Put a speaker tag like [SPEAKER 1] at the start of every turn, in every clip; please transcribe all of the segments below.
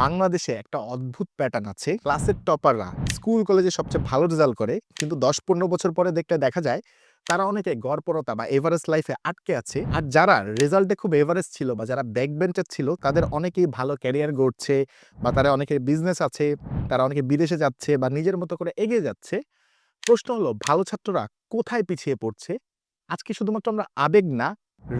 [SPEAKER 1] বাংলাদেশে একটা অদ্ভুত প্যাটার্ন আছে। ক্লাসের টপাররা স্কুল কলেজে সবচেয়ে ভালো রেজাল্ট করে। কিন্তু ১০-১৫ বছর পরে দেখলে দেখা যায় তারা অনেকে গড়পড়তা বা এভারেজ লাইফে আটকে আছে। আর যারা রেজাল্টে খুব এভারেজ ছিল বা যারা ব্যাক বেঞ্চার ছিল তাদের অনেকেই ভালো ক্যারিয়ার গড়ছে বা তারা অনেকের বিজনেস আছে, তারা অনেকে বিদেশে যাচ্ছে বা নিজের মতো করে এগিয়ে যাচ্ছে। প্রশ্ন হলো ভালো ছাত্ররা কোথায় পিছিয়ে পড়ছে? আজকে শুধুমাত্র আমরা আবেগ না,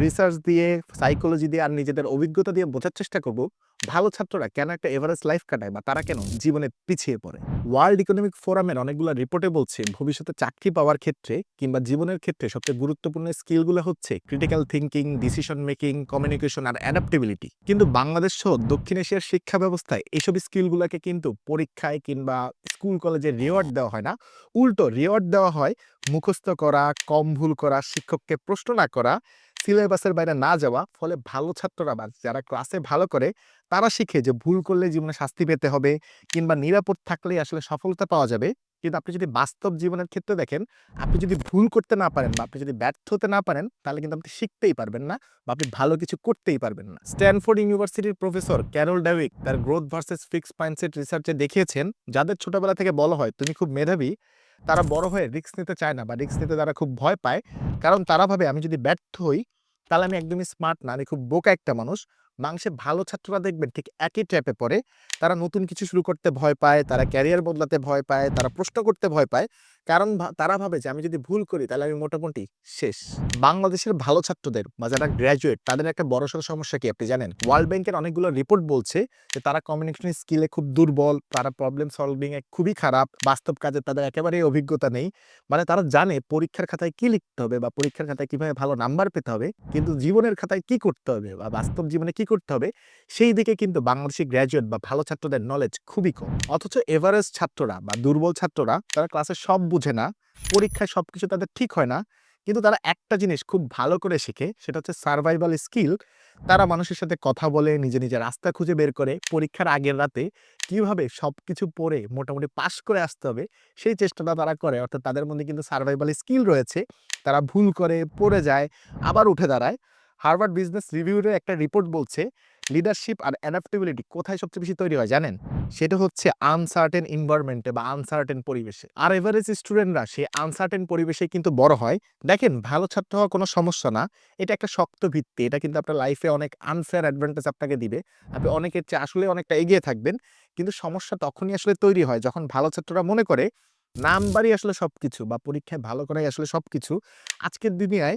[SPEAKER 1] রিসার্চ দিয়ে, সাইকোলজি দিয়ে আর নিজেদের অভিজ্ঞতা দিয়ে বোঝার চেষ্টা করব, ভালো ছাত্ররা কেন একটা এভারেজ লাইফ কাটায় বা তারা কেন জীবনে পিছিয়ে পড়ে। ওয়ার্ল্ড ইকোনমিক ফোরামের অনেকগুলো রিপোর্টে বলছে ভবিষ্যতে চাকরি পাওয়ার ক্ষেত্রে কিংবা জীবনের ক্ষেত্রে সবচেয়ে গুরুত্বপূর্ণ স্কিলগুলো হচ্ছে critical thinking, decision making, communication আর অ্যাডাপ্টেবিলিটি। কিন্তু বাংলাদেশ সহ দক্ষিণ এশিয়ার শিক্ষা ব্যবস্থায় এইসব স্কিলগুলোকে কিন্তু পরীক্ষায় কিংবা স্কুল কলেজে রিওয়ার্ড দেওয়া হয় না। উল্টো রিওয়ার্ড দেওয়া হয় মুখস্থ করা, কম ভুল করা, শিক্ষককে প্রশ্ন না করা, সিলেবাসের বাইরে না যাওয়া। ফলে ভালো ছাত্ররা বা যারা ক্লাসে ভালো করে তারা শিখে যে ভুল করলে জীবনে শাস্তি পেতে হবে কিংবা নিরাপদ থাকলেই আসলে সফলতা পাওয়া যাবে। কিন্তু আপনি যদি বাস্তব জীবনের ক্ষেত্রে দেখেন, আপনি যদি ভুল করতে না পারেন বা আপনি যদি ব্যর্থ হতে না পারেন, তাহলে কিন্তু আপনি শিখতেই পারবেন না বা আপনি ভালো কিছু করতেই পারবেন না। স্ট্যানফোর্ড ইউনিভার্সিটির প্রফেসর ক্যারল ডেভিক তার গ্রোথ ভার্সেস ফিক্সড মাইন্ডসেট রিসার্চে দেখিয়েছেন, যাদের ছোটবেলা থেকে বলা হয় তুমি খুব মেধাবী, তারা বড় হয়ে রিস্ক নিতে চায় না বা রিস্ক নিতে তারা খুব ভয় পায়। কারণ তারা ভাবে আমি যদি ব্যর্থ হই, তাহলে আমি একদমই স্মার্ট না, আমি খুব বোকা একটা মানুষ। বাংলাদেশে ভালো ছাত্ররা দেখবেন ঠিক একই ট্র্যাপে পড়ে। তারা নতুন কিছু শুরু করতে ভয় পায়, তারা ক্যারিয়ার বদলাতে ভয় পায়, তারা প্রশ্ন করতে ভয় পায়। কারণ তারা ভাবে যে আমি যদি ভুল করি তাহলে আমি মোটামুটি শেষ। বাংলাদেশের ভালো ছাত্রদের বা যারা গ্র্যাজুয়েট তাদের একটা বড়সড় সমস্যা কি আপনি জানেন? ওয়ার্ল্ড ব্যাংকের অনেকগুলো রিপোর্ট বলছে যে তারা কমিউনিকেশন স্কিলে খুব দুর্বল, তারা প্রবলেম সলভিং এ খুবই খারাপ, বাস্তব কাজে তাদের একেবারেই অভিজ্ঞতা নেই। মানে তারা জানে পরীক্ষার খাতায় কি লিখতে হবে বা পরীক্ষার খাতায় কিভাবে ভালো নাম্বার পেতে হবে, কিন্তু জীবনের খাতায় কি করতে হবে বা বাস্তব জীবনে কি করতে হবে, সেই দিকে কিন্তু বাংলাদেশি গ্র্যাজুয়েট বা ভালো ছাত্রদের নলেজ খুবই কম। অথচ এভারেজ ছাত্ররা বা দুর্বল ছাত্ররা তারা ক্লাসে সব বুঝে না, পরীক্ষায় সবকিছু তাদের ঠিক হয় না, কিন্তু তারা একটা জিনিস খুব ভালো করে শেখে, সেটা হচ্ছে সার্ভাইভাল স্কিল। তারা মানুষের সাথে কথা বলে, নিজে রাস্তা খুঁজে বের করে, পরীক্ষার আগের রাতে কিভাবে সবকিছু পড়ে মোটামুটি পাস করে আসতে হবে সেই চেষ্টাটা তারা করে। অর্থাৎ তাদের মধ্যে কিন্তু সার্ভাইভাল স্কিল রয়েছে। তারা ভুল করে, পড়ে যায়, আবার উঠে দাঁড়ায়। হার্ভার্ড বিজনেস রিভিউর একটা রিপোর্ট বলছে লিডারশিপ আর অ্যাডাপ্টেবিলিটি কোথায় সবচেয়ে বেশি তৈরি হয় জানেন? সেটা হচ্ছে আনসার্টেন এনভায়রনমেন্টে বা আনসার্টেন পরিবেশে। আর এভারেজ স্টুডেন্টরা সেই আনসার্টেন পরিবেশেই কিন্তু বড় হয়। দেখেন ভালো ছাত্র হওয়া কোনো সমস্যা না। এটা একটা শক্ত ভিত্তি। এটা কিন্তু আপনার লাইফে অনেক আনফেয়ার অ্যাডভান্টেজ আপনাকে দিবে। আপনি অনেকের চেয়ে আসলে অনেকটা এগিয়ে থাকবেন। কিন্তু সমস্যা তখনই আসলে তৈরি হয় যখন ভালো ছাত্ররা মনে করে নাম্বারই আসলে সবকিছু বা পরীক্ষায় ভালো করাই আসলে সবকিছু। আজকের দুনিয়ায়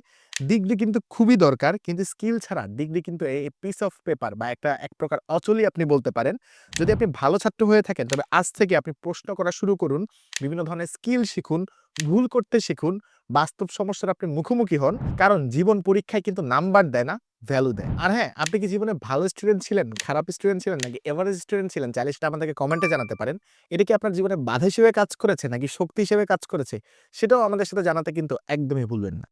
[SPEAKER 1] ডিগ্রি কিন্তু খুবই দরকার। কিন্তু স্কিল ছাড়া ডিগ্রি কিন্তু পিস অফ পেপার বা এক প্রকার অচলই আপনি বলতে পারেন। যদি আপনি ভালো ছাত্র হয়ে থাকেন তবে আজ থেকে আপনি প্রশ্ন করা শুরু করুন। বিভিন্ন ধরনের স্কিল শিখুন, ভুল করতে শিখুন, বাস্তব সমস্যার আপনি মুখোমুখি হন। কারণ জীবন পরীক্ষায় কিন্তু নাম্বার দেয় না, ভ্যালু দেয়। আর হ্যাঁ, আপনি কি জীবনে ভালো স্টুডেন্ট ছিলেন, খারাপ স্টুডেন্ট ছিলেন নাকি এভারেজ স্টুডেন্ট ছিলেন? চাইলে সেটা আমাদেরকে কমেন্টে জানাতে পারেন। এটা কি আপনার জীবনে বাধা হিসেবে কাজ করেছে নাকি শক্তি হিসেবে কাজ করেছে? সেটাও আমাদের সাথে জানাতে কিন্তু একদমই ভুলবেন না।